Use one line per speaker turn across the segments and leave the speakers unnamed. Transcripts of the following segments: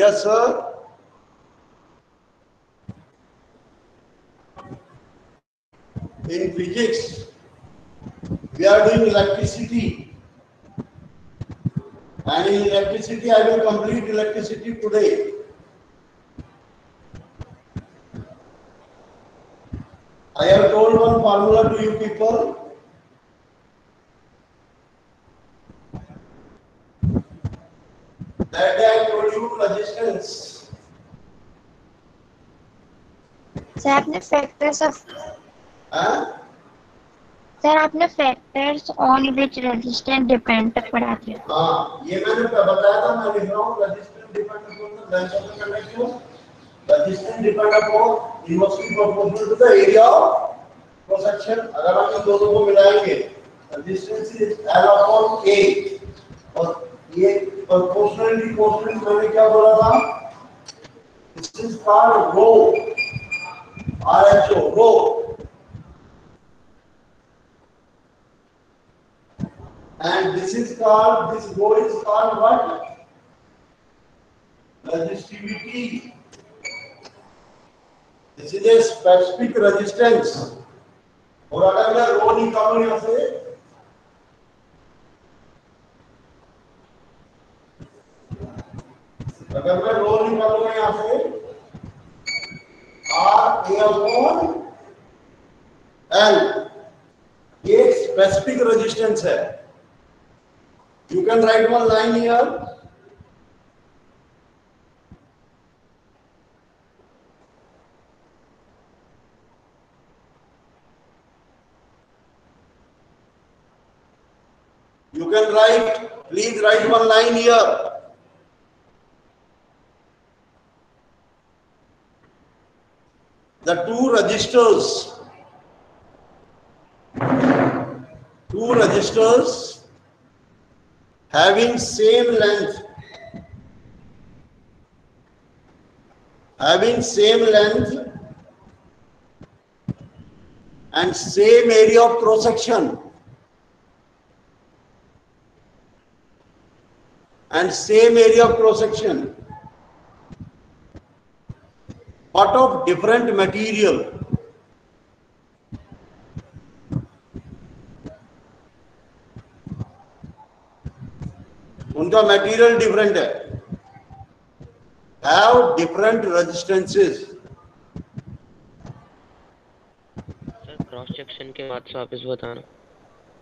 Yes, sir. In physics, we are doing electricity. And in electricity, I will complete electricity today. I have told one formula to you people. That day I told you resistance.
Sir आपने factors of
Huh?
Sir आपने factors on which resistance depend तक पढ़ा दिया।
हाँ, ये मैंने बताया था, मैं लिख रहा हूँ resistance depend upon the length of the conductor. Resistance depend upon inversely proportional to the area of cross section. अगर हम इन दोनों को मिलाएंगे, resistance is L upon A और ये proportionally मैंने क्या बोला था? This is called rho, RHO, rho. And this is called, this rho is called what? Resistivity. This is a specific resistance. और अगर मैं रो निकालूं यहां से, अगर मैं रो निकालूंगा यहां से, R A upon L, ये एक स्पेसिफिक रेजिस्टेंस है. You can write one line here. You can write, please write one line here. The two resistors having same length, and same area of cross section, but of different material. उनका material different है, have different resistances.
Sir cross section के बाद से वापस बताना।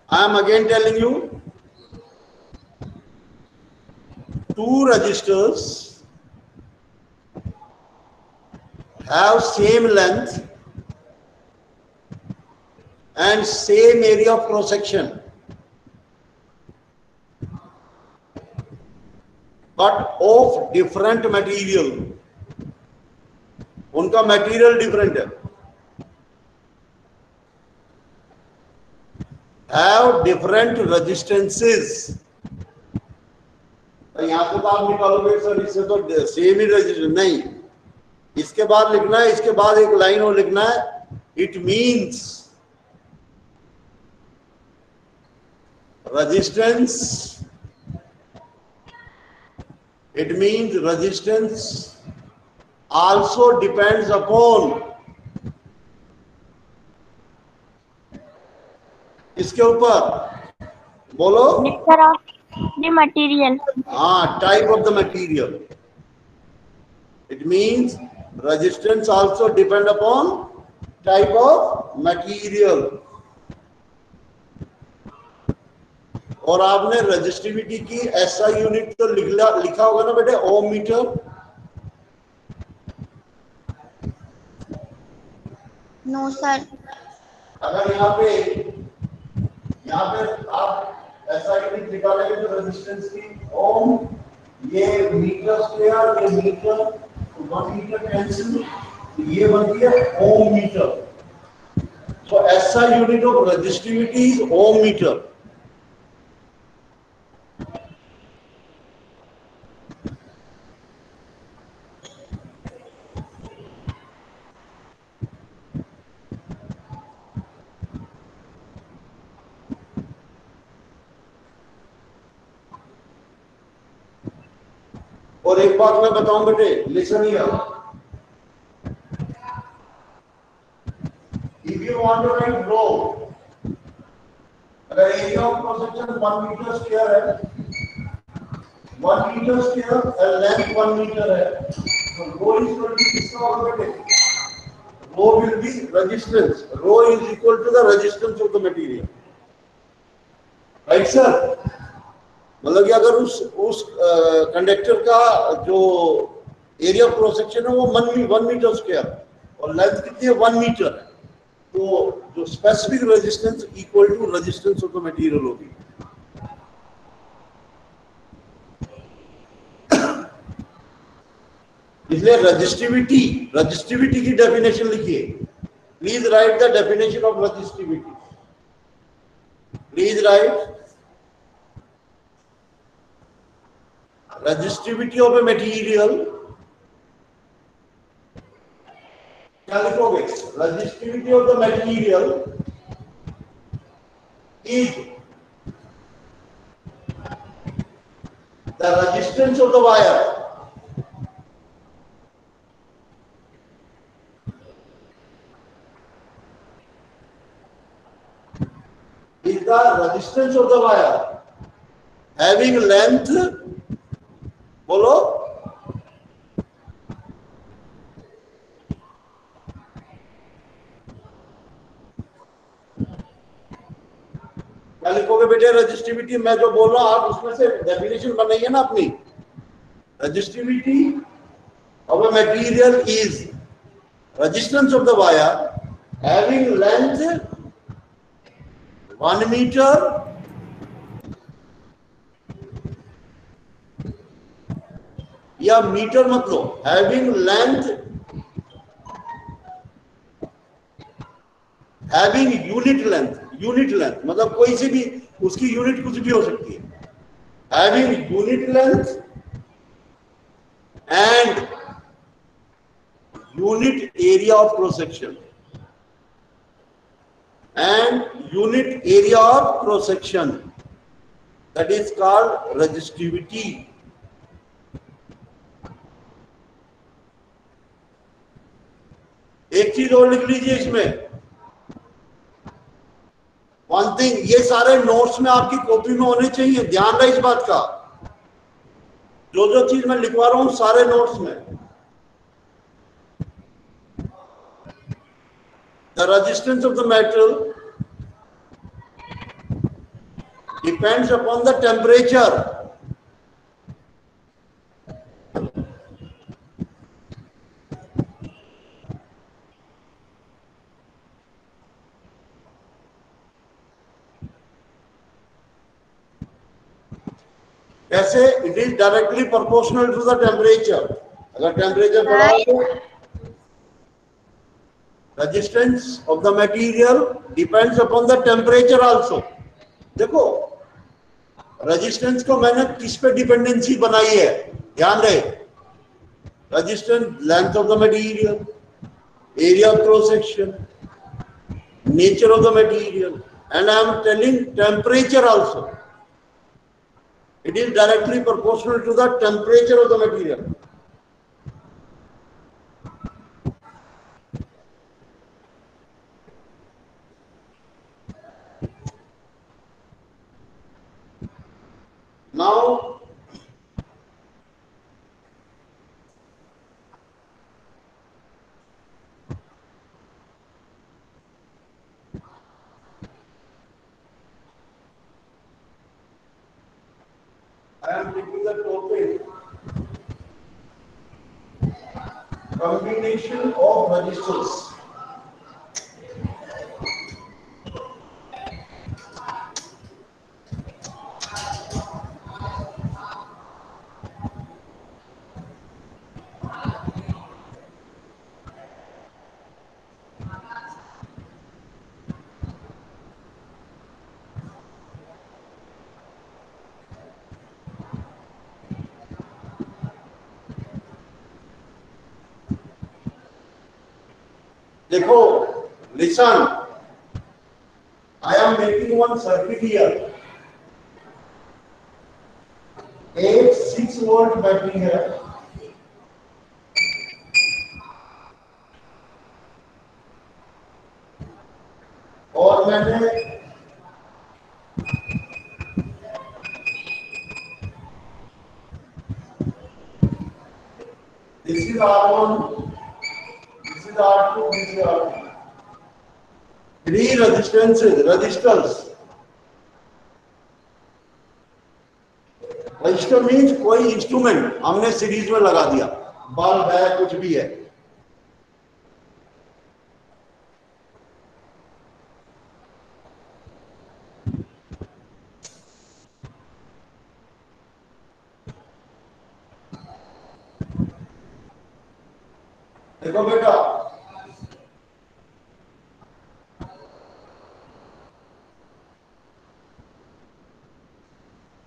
I am again telling you, two resistors have same length and same area of cross section, but of different material. उनका material different है, have different resistances. यहां से तो आप निकालोगे सर, इससे तो सेम ही रेजिस्टेंस नहीं, इसके बाद लिखना है, इसके बाद एक लाइन और लिखना है. It means resistance, also depends upon, इसके ऊपर बोलो,
नेचर ऑफ द मटेरियल।
हाँ, type of the material. It means resistance also depend upon type of material. और आपने रेजिस्टिविटी की एसआई यूनिट तो लिखा होगा ना बेटे, ओम मीटर.
No sir.
अगर यहाँ पे आप एसआई यूनिट निकालेंगे तो रेजिस्टेंस की ओम, ये मीटर स्क्वायर, ये मीटर, 1 मीटर कैंसिल, ये बनती है ओम metre. So SI unit of resistivity is ohm meter. और और एक बात मैं बताऊं बेटे, listen here, if you want to write rho, अगर area of cross section 1 metre square है, 1 मीटर स्क्वायर और लेंथ 1 मीटर है, तो rho is equal to किसका होगा बेटे? Rho will be resistance. Rho is equal to the resistance of the material. Right sir? मतलब कि अगर उस कंडक्टर का जो एरिया ऑफ क्रॉस सेक्शन है वो 1 मीटर स्क्वायर और लेंथ कितनी है? 1 मीटर है, तो जो specific resistance equal to resistance of the material होगी। इसलिए रजिस्टिविटी की डेफिनेशन लिखिए। Please write the definition of resistivity. Please write resistivity of a material, क्या लिखोगे? Resistivity of the material is the resistance of the wire having length, बोलो, क्या लिखोगे बेटे? रजिस्टिविटी मैं जो बोल रहा हूं आप उसमें से डेफिनेशन बनाइए ना अपनी। Resistivity of a material is resistance of the wire having length 1 metre या मीटर मत लो, having length, having unit length मतलब कोई सी भी उसकी यूनिट कुछ भी हो सकती है। Having unit length and unit area of cross section that is called resistivity. एक चीज और लिख लीजिए इसमें, वन थिंग, ये सारे नोट्स में आपकी कॉपी में होने चाहिए, ध्यान रहे इस बात का। जो चीज मैं लिखवा रहा हूं सारे नोट्स में। The resistance of the metal depends upon the temperature. कैसे? It is directly proportional to the temperature. अगर टेम्परेचर बढ़ा तो resistance of the material depends upon the temperature also. देखो रेजिस्टेंस को मैंने किस पे डिपेंडेंसी बनाई है, ध्यान रहे। Resistance, length of the material, area of cross section, nature of the material, and I am telling temperature also. It is directly proportional to the temperature of the material. Now, I am taking the topic combination of resistors. देखो, listen, I am making one circuit here. एक 6 volt battery है मैंने this is R1, this is R2, this is R3. Three registers. Register means कोई instrument हमने series में लगा दिया, bulb है, कुछ भी है। देखो बेटा,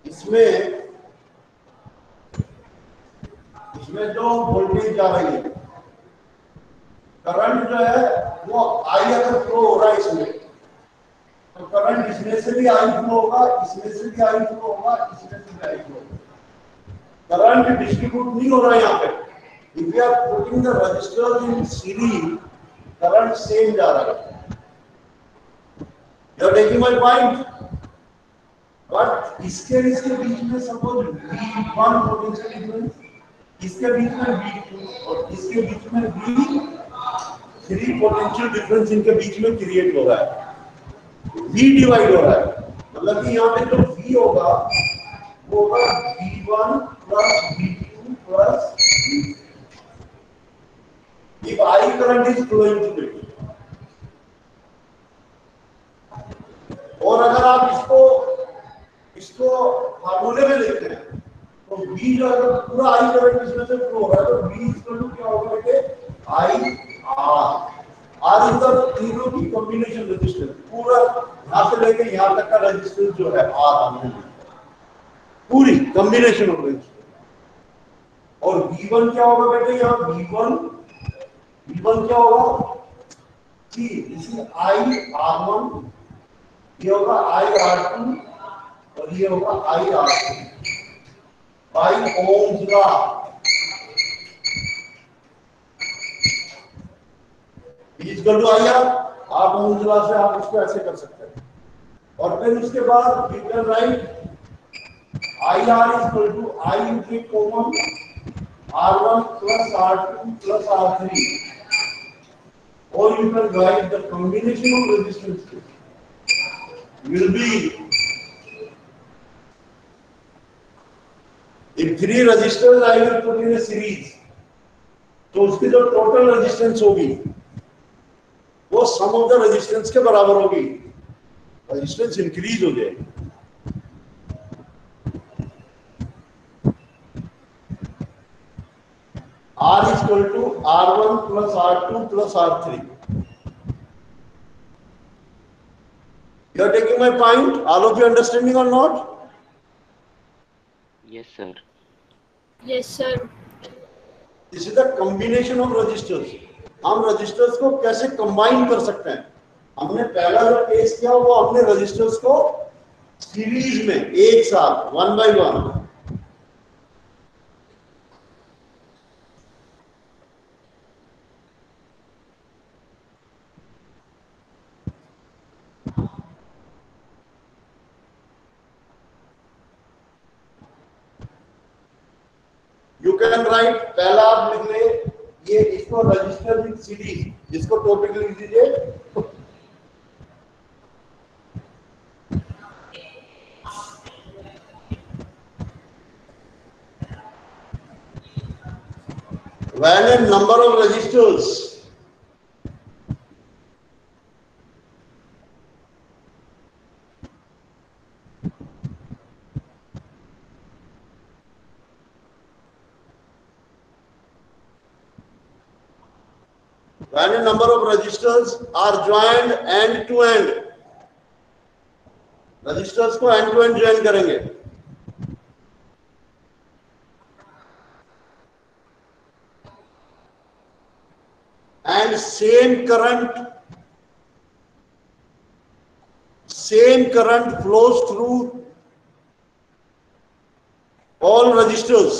इसमें जो वोल्टेज जा रही है, करंट जो है वो आई अगर फ्लो हो रहा है इसमें, तो करंट इसमें से भी आई फ्लो होगा, इसमें से भी आई फ्लो होगा, इसमें से भी आई फ्लो होगा। करंट डिस्ट्रीब्यूट नहीं हो रहा है यहाँ पे। If you are putting the resistors in series, current same जा रहा है। You are taking my point. But इसके बीच में सपोज V1 पोटेंशियल डिफरेंस, इसके बीच में V2 और इसके बीच में V3 पोटेंशियल डिफरेंस इनके बीच में क्रिएट हो रहा है। V डिवाइड हो रहा है, मतलब कि यहाँ पे जो V होगा वो होगा V1 plus V2 plus V3। If I current is flowing through it, और अगर आप इसको फार्मूले में लिखते हैं तो V जो है पूरा I करंट इसमें से फ्लो हो रहा है, तो V इक्वल टू क्या होगा बेटे, I R इज द तीनों की कॉम्बिनेशन रेजिस्टेंस। पूरा यहां से लेके यहां तक का रेजिस्टेंस जो है R हमने पूरी कॉम्बिनेशन ऑफ रेजिस्टेंस। और V1 क्या होगा बेटे, यहाँ V1 क्या होगा कि इसी I R1, ये होगा I R2 और ये होगा I R3 by Ohm's law. Equal to I R, आप ओम्स लॉ से आप इसको ऐसे कर सकते हैं। और फिर उसके बाद you can write I R equal to I इनके common R1 plus R2 plus R3, or you can write the combination of resistance will be, if three resistors I will put in a series, तो उसकी जो total resistance होगी वो सम of the resistance के बराबर होगी, resistance increase हो जाएगी। R is equal to R1 plus R2 plus R3. You are taking my point? All of you understanding or not?
Yes, sir.
Yes, sir.
This is the combination of resistors. हम resistors को कैसे combine कर सकते हैं? हमने पहला जो case किया वो हमने resistors को सीरीज में एक साथ 1 by 1 यू कैन राइट, पहला आप लिख ले ये, इसको रजिस्टर विद सीरीज, जिसको टॉपिक लिख दीजिए when a number of resistors are joined end to end, resistors को एंड टू एंड ज्वाइन करेंगे, and same current flows through all registers,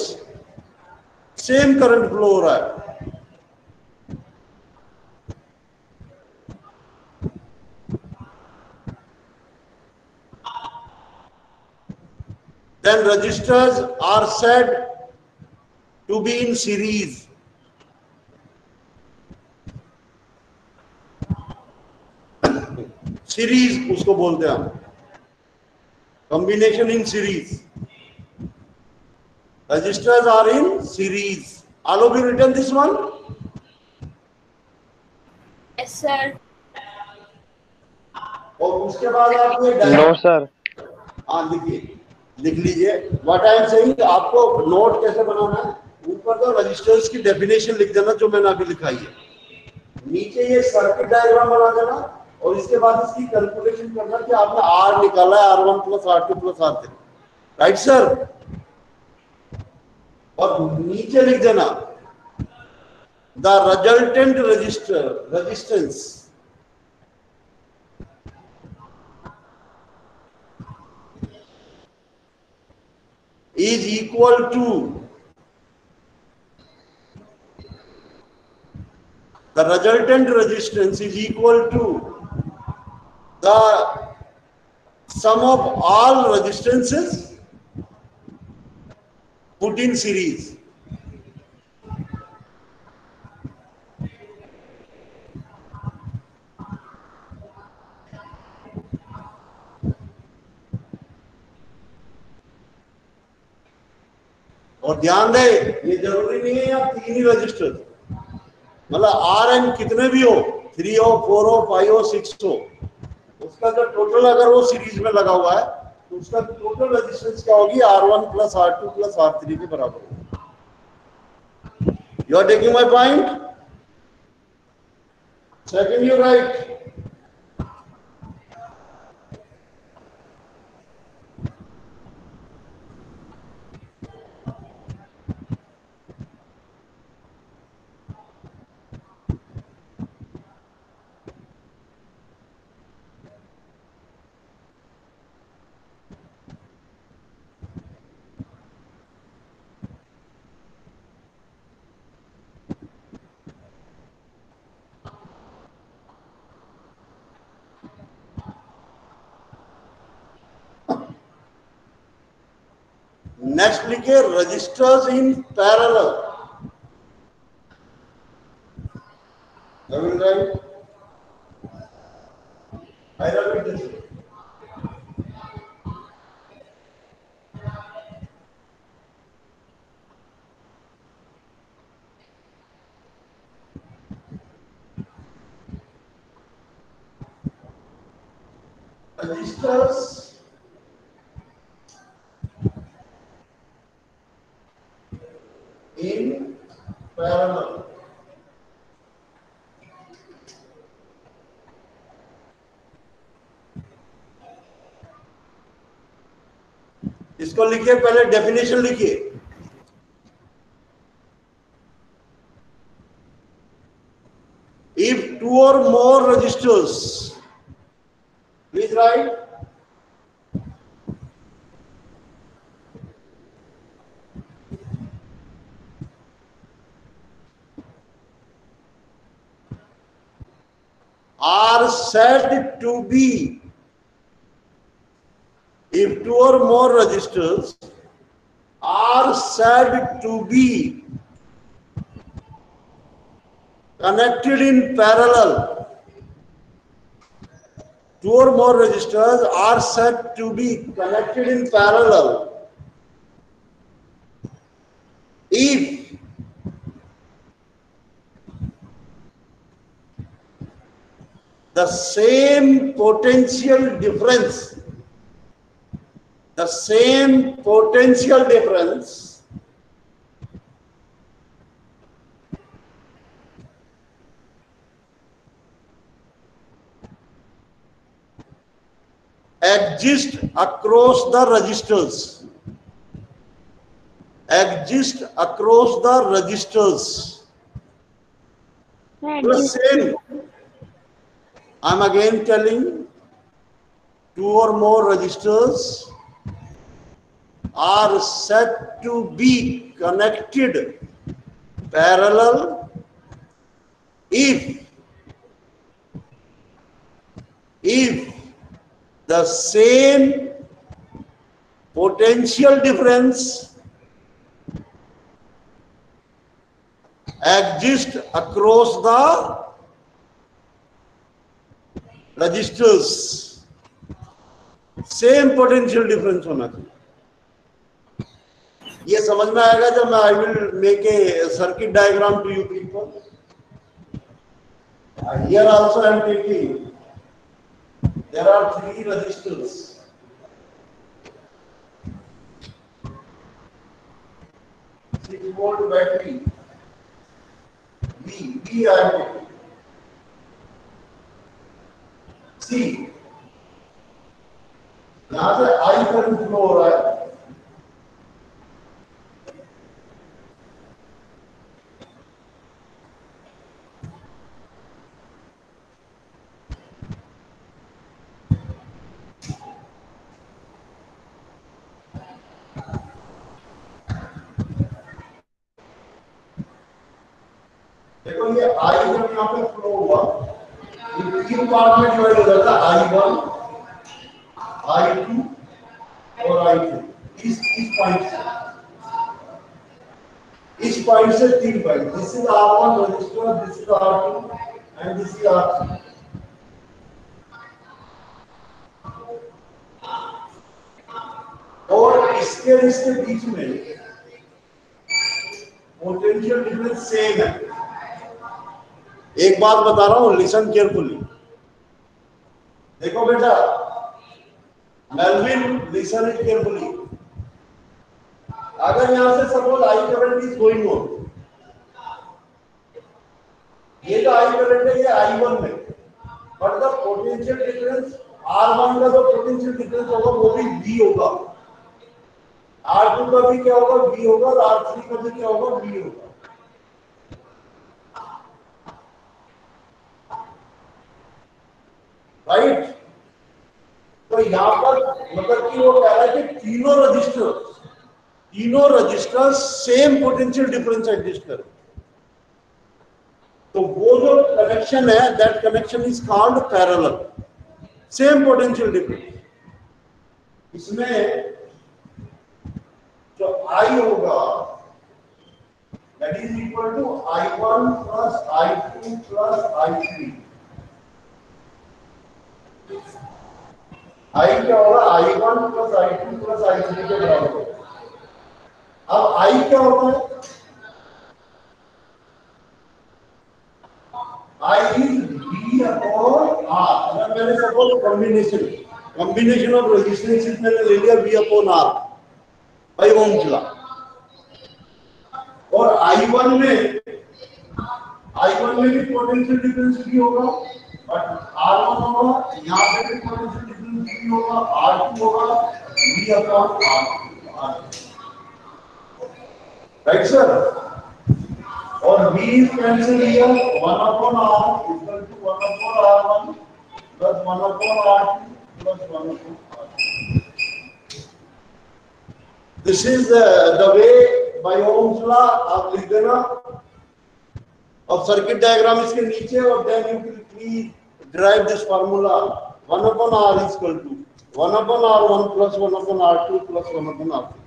same current flow हो रहा है। then registers are said to be in series. Series उसको बोलते हैं हम, combination in series. Registers are in series. All of you written this one?
Yes, sir.
और उसके बाद आप ये
नो सर.
हाँ लिखिए, लिख लीजिए. व्हाट आई एम सेइंग, आपको नोट कैसे बनाना है, ऊपर तो रजिस्टर्स की डेफिनेशन लिख देना जो मैंने अभी लिखाई है, नीचे ये सर्किट डायग्राम बना देना और इसके बाद इसकी कैलकुलेशन करना कि आपने आर निकाला है R1 plus R2 plus R3. Right sir? और नीचे लिख देना the resultant resistance is equal to the resultant resistance is equal to the sum of all resistances put in series. और ध्यान दे, ये जरूरी नहीं है यहाँ 3 ही रजिस्टर, मतलब Rn कितने भी हो, 3 हो, 4 हो, 5 हो, 6 हो, उसका जो टोटल अगर वो सीरीज में लगा हुआ है तो उसका टोटल रेजिस्टेंस क्या होगी, R1 plus R2 plus R3 के बराबर होगी. You are taking my point? Second you right. Next लिखिए resistors in parallel. Right, I repeat this. Registers in parallel. इसको लिखिए, पहले डेफिनेशन लिखिए. If 2 or more registers, please write, are said to be, if 2 or more registers are said to be connected in parallel, 2 or more registers are said to be connected in parallel if the same potential difference exists across the registers. The same, I'm again telling, 2 or more registers are said to be connected parallel if the same potential difference exists across the registers. Same potential difference होना चाहिए. ये समझ में आएगा जब मैं I will make a circuit diagram to you people. Here also I am taking, there are 3 resistors. 6-volt battery. V I am taking. See, यहां से I करंट फ्लो हो रहा है. देखो ये I जब यहाँ पे फ्लो हुआ, ये 3 पार्ट में डिवाइड हो जाता है. I1, I2 और I3. इस पॉइंट से 3 point. This is R1 register, this is R2 and this is R3. और इसके बीच में पोटेंशियल डिफरेंस सेम है. एक बात बता रहा हूं, लिसन केयरफुली. देखो बेटा, मेल्विन, लिसन इट केयरफुली. अगर यहां से suppose I current is going on, ये जो आई करंट है ये I1 में, but the potential difference R1 का जो पोटेंशियल डिफरेंस होगा वो भी V होगा, R2 का भी क्या होगा, V होगा, और R3 का भी क्या होगा, V होगा. राइट. तो यहां पर मतलब कि वो कह रहा है कि तीनों resistor same potential difference exist करे. तो वो जो कनेक्शन है, that connection is called parallel. Same potential difference. इसमें जो I होगा that is equal to I1 plus I2 plus I3. I क्या होगा, I1 plus I2 plus I3 के बराबर होगा. अब I क्या होता है, I is V upon R. अगर मैंने सपोज कॉम्बिनेशन ऑफ रेजिस्टेंस मैंने ले लिया V upon R by Ohm's law. और I1 में भी पोटेंशियल डिफरेंस भी होगा, बट R1 होगा, यहाँ पे भी पोटेंशियल डिफरेंस भी होगा, R2 होगा, V upon R. Right sir. और V is cancel here, 1 upon R equal to 1 upon R1 plus 1 upon R2 plus 1 upon R3. This is the way by Ohm's law आप लिख देना. और circuit diagram इसके नीचे, और then you quickly derive this formula. 1 upon R is equal to 1 upon R1 plus 1 upon R2 plus 1 upon R3.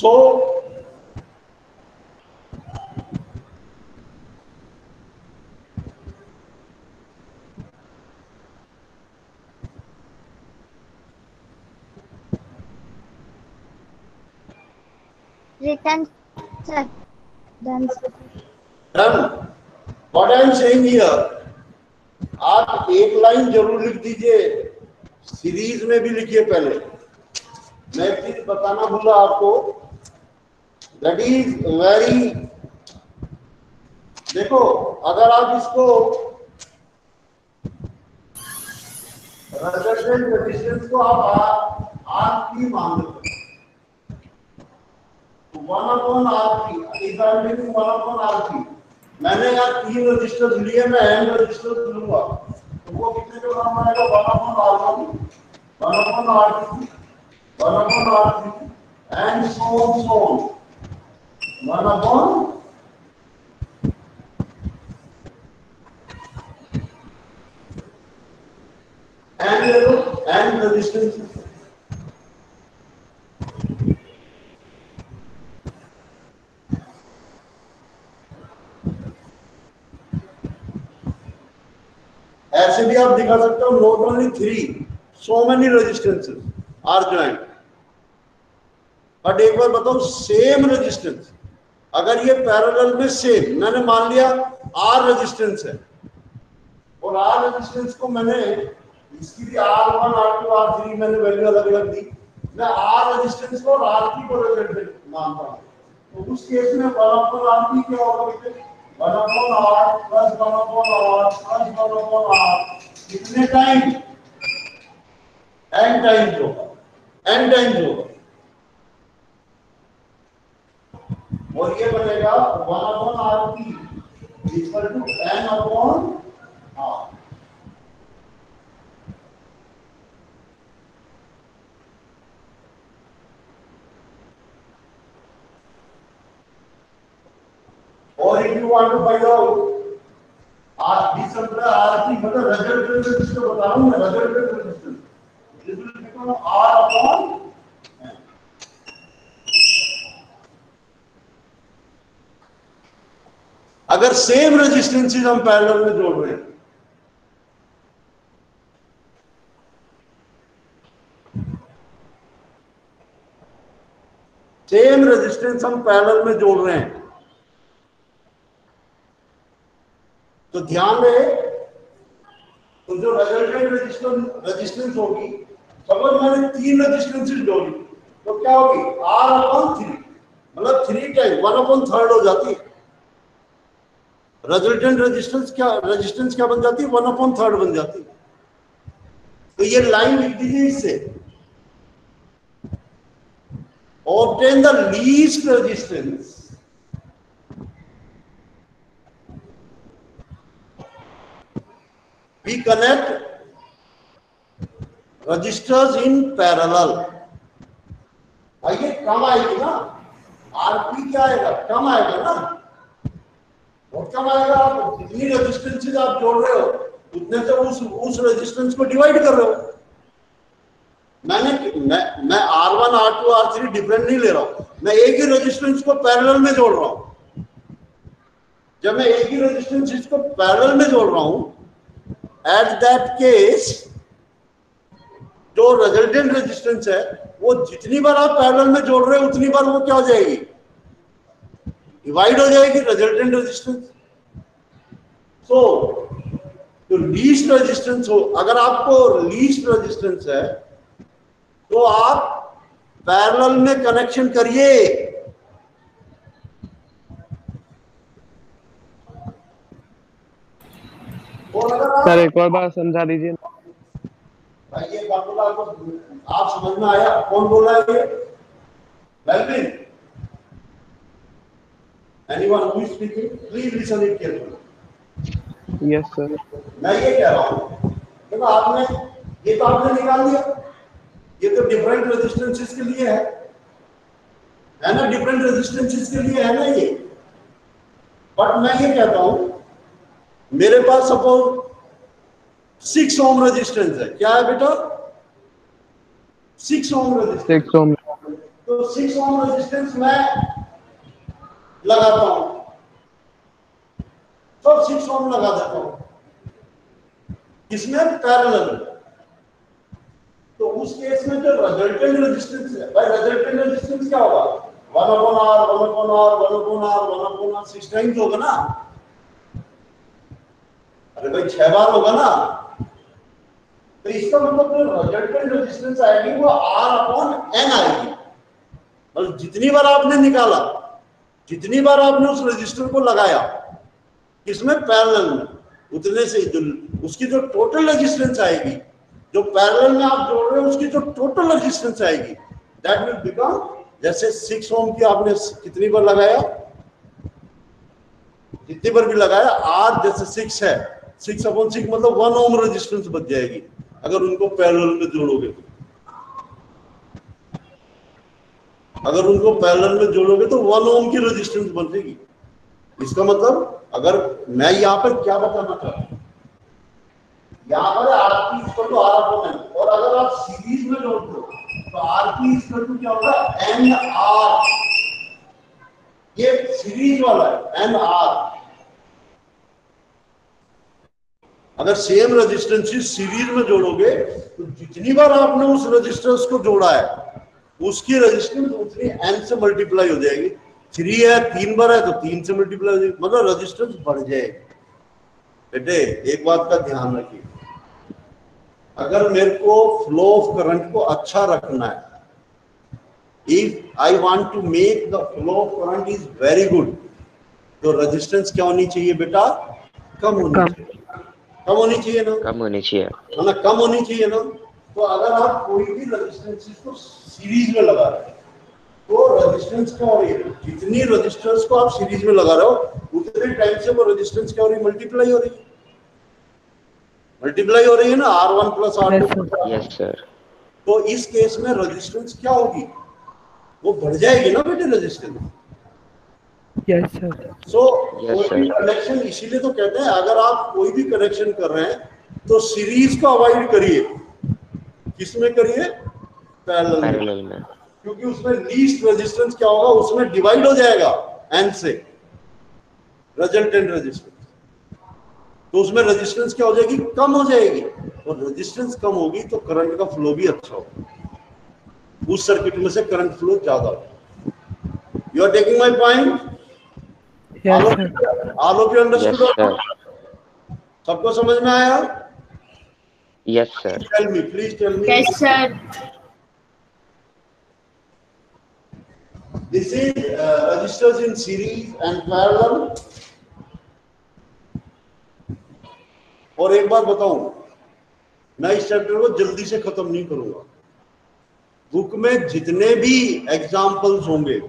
So
Written, sir. Done, sir.
done. What I am saying here, आप एक line जरूर लिख दीजिए, series में भी लिखिए. पहले मैं एक चीज बताना भूला आपको, दैट इज वेरी. देखो अगर आप इसको रिजल्टेंट रेजिस्टेंस को आप R3 मान लो, 1/R3 is equal to 1/R3। मैंने यहाँ 3 रजिस्टर्स लिए, मैं n रजिस्टर्स लूंगा तो वो कितने का नाम आएगा? 1/R1 1/R2 1/R3 and so on 1/n resistance. ऐसे भी आप दिखा सकते हो, not only 3 so many resistances are joined। But एक बार बताओ, सेम रेजिस्टेंस अगर ये पैरेलल में सेम, मैंने मान लिया R रेजिस्टेंस है और R रेजिस्टेंस को मैंने इसकी भी R1 R2 R3 मैंने वैल्यू अलग अलग दी, मैं R रेजिस्टेंस को और R3 को रिजल्टेंट मानता हूं, तो उस केस में 1/R3 क्या होगा बेटे? 1/R plus 1/R plus 1/R कितने टाइम? n टाइम्स होगा, n टाइम्स होगा, और ये बनेगा 1/R3 इक्वल टू n/R। और if you want to find out this R3 मतलब resultant resistance बता रहा हूं मैं, resultant resistance this will become R/n। अगर सेम रेजिस्टेंसेस हम पैरेलल में जोड़ रहे हैं, सेम रेजिस्टेंस हम पैरेलल में जोड़ रहे हैं, तो ध्यान रहे, तो जो रिजल्टेंट रेजिस्टेंस होगी, सपोज मैंने 3 रेजिस्टेंसेस जोड़ी तो क्या होगी? R/3 मतलब 3 टाइम 1/3 हो जाती है। रिजल्टेंट रेजिस्टेंस क्या बन जाती है? 1/3 बन जाती है। तो ये लाइन लिख दीजिए इससे, obtain the least resistance we connect registers in parallel। आइए कम आएगी ना, RP क्या आएगा? कम आएगा ना, बहुत कम आएगा। आप जितनी रेजिस्टेंसेस आप जोड़ रहे हो उतने से उस रेजिस्टेंस को डिवाइड कर रहे हो। मैं R1 R2 R3 डिफरेंट नहीं ले रहा हूं, मैं एक ही रेजिस्टेंस को पैरेलल में जोड़ रहा हूं। जब मैं एक ही रेजिस्टेंस को पैरेलल में जोड़ रहा हूं, एट दैट केस जो रिजल्टेंट रेजिस्टेंस है वो जितनी बार आप पैरेलल में जोड़ रहे हो उतनी बार वो क्या हो जाएगी? डिवाइड हो जाएगी रिजल्टेंट रेजिस्टेंस। सो जो लीस्ट रेजिस्टेंस हो, अगर आपको लीस्ट रेजिस्टेंस है तो आप पैरेलल में कनेक्शन करिए।
सर एक और बार समझा दीजिए।
भाई ये बात बोला आप समझ में आया? कौन बोल रहा है ये? Melvin? Anyone who is speaking? Please listen it carefully.
Yes sir.
मैं ये कह रहा हूं, देखो आपने ये तो आपने निकाल दिया, ये तो डिफरेंट रेजिस्टेंसेस के लिए है ना, डिफरेंट रेजिस्टेंसेस के लिए है ना ये। बट मैं ये कहता हूं, मेरे पास सपोज 6 ओम रेजिस्टेंस है। क्या है बेटा? 6 ओम रेजिस्टेंस।
6 ओम।
तो 6 ओम रेजिस्टेंस मैं लगाता हूं, तो 6 ओम लगा देता हूं, इसमें पैरेलल। तो उस केस में जो रिजल्टेंट रेजिस्टेंस है, भाई रिजल्टेंट रेजिस्टेंस क्या होगा? 1/R 1/R 1/R 1/R 6 times होगा ना। अरे भाई 6 बार होगा ना। तो इसका मतलब जो रिजल्टेंट रेजिस्टेंस आएगी वो R/n आएगी। मतलब जितनी बार आपने निकाला, जितनी बार आपने उस रेजिस्टर को लगाया किसमें? पैरेलल में, उतने से जो उसकी जो टोटल रेजिस्टेंस आएगी जो पैरेलल में आप जोड़ रहे हो उसकी जो टोटल रेजिस्टेंस आएगी दैट विल बिकम, जैसे 6 ओम की आपने कितनी बार लगाया, जितनी बार भी लगाया, आर जैसे 6 है, 6/6 मतलब 1 ओम रेजिस्टेंस बच जाएगी अगर उनको पैरेलल में जोड़ोगे तो। अगर उनको पैरेलल में जोड़ोगे तो 1 ओम की रेजिस्टेंस बनेगी। इसका मतलब अगर मैं यहाँ पर क्या बताना चाहता हूँ, यहाँ पर RP equal to R upon N, और अगर आप सीरीज में जोड़ दो तो आरपी इक्वल टू क्या होगा, एन आर। ये सीरीज वाला है, एन आर। अगर सेम रेजिस्टेंस सीरीज में जोड़ोगे तो जितनी बार आपने उस रेजिस्टेंस को जोड़ा है उसकी रेजिस्टेंस उतनी एन से मल्टीप्लाई हो जाएगी। 3 है, 3 बार है तो 3 से मल्टीप्लाई हो जाएगी, मतलब रेजिस्टेंस बढ़ जाएगी। बेटे एक बात का ध्यान रखिए, अगर मेरे को फ्लो ऑफ करंट को अच्छा रखना है, if I want to make the flow of current is very good, तो रेजिस्टेंस क्या होनी चाहिए बेटा, कम होनी चाहिए। कम होनी चाहिए ना,
कम होनी चाहिए
है ना, कम होनी चाहिए ना। तो अगर आप कोई भी रेजिस्टेंस को सीरीज में लगा रहे हैं तो रेजिस्टेंस क्या हो रही है, जितनी रेजिस्टेंस को आप सीरीज में लगा रहे हो उतने टाइम से वो रेजिस्टेंस क्या हो रही है, मल्टीप्लाई हो रही है। मल्टीप्लाई हो रही है ना, R1 plus R2।
Yes sir.
तो इस केस में रेजिस्टेंस क्या होगी, वो बढ़ जाएगी ना बेटे resistance.
Yes sir.
So
Yes,
कोई भी कनेक्शन, इसीलिए तो कहते हैं अगर आप कोई भी कनेक्शन कर रहे हैं तो सीरीज को अवॉइड करिए। किसमें करिए, पैरेलल में,
पैरेलल में।
क्योंकि उसमें लीस्ट रेजिस्टेंस क्या होगा, उसमें डिवाइड हो जाएगा एन से, रिजल्टेंट रेजिस्टेंस। तो उसमें रेजिस्टेंस क्या हो जाएगी, कम हो जाएगी, और रेजिस्टेंस कम होगी तो करंट का फ्लो भी अच्छा होगा, उस सर्किट में से करंट फ्लो ज्यादा होगा। You are taking my point?
Yes sir.
All of you understood?
Yes sir.
सबको समझ में आया?
Yes sir.
Tell me, please tell me.
Yes, sir.
This is registers in series and parallel. और एक बात बताऊं, मैं इस चैप्टर को जल्दी से खत्म नहीं करूंगा। बुक में जितने भी एग्जाम्पल्स होंगे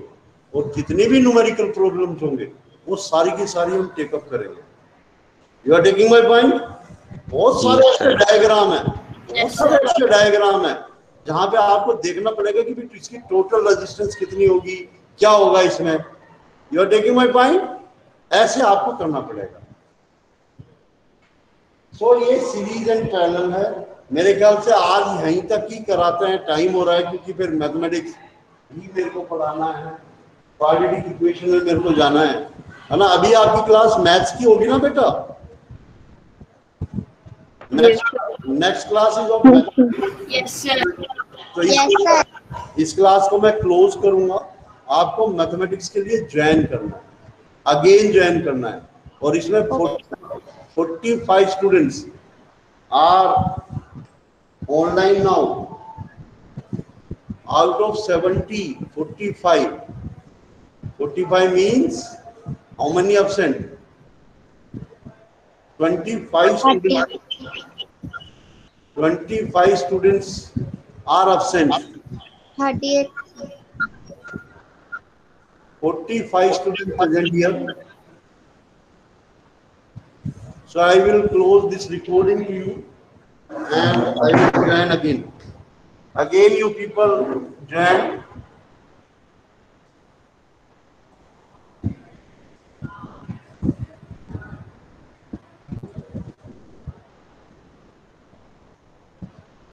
और जितने भी न्यूमेरिकल प्रॉब्लम्स होंगे वो सारी की सारी हम टेकअप करेंगे। You are taking my point? बहुत सारे ऐसे डायग्राम है, बहुत सारे ऐसे डायग्राम है जहां पे आपको देखना पड़ेगा कि इसकी टोटल रेजिस्टेंस कितनी होगी, क्या होगा इसमें। You are taking my point? ऐसे आपको करना पड़ेगा। सो ये सीरीज एंड पैरेलल है। मेरे ख्याल से आज यहीं तक ही कराते हैं, टाइम हो रहा है क्योंकि फिर मैथमेटिक्स भी मेरे को पढ़ाना है, क्वाड्रेटिक इक्वेशन में मेरे को जाना है ना। अभी आपकी क्लास मैथ्स की होगी ना बेटा? Next class is of mathematics.
Yes, sir.
तो इस क्लास को मैं क्लोज करूंगा। आपको मैथमेटिक्स के लिए ज्वाइन करना है, अगेन ज्वाइन करना है, और इसमें 45 students are online now. Out of 70, 45 means how many absent? 25 students are absent.
38.
45 students present here. So I will close this recording to you and I will join again. Again you people join.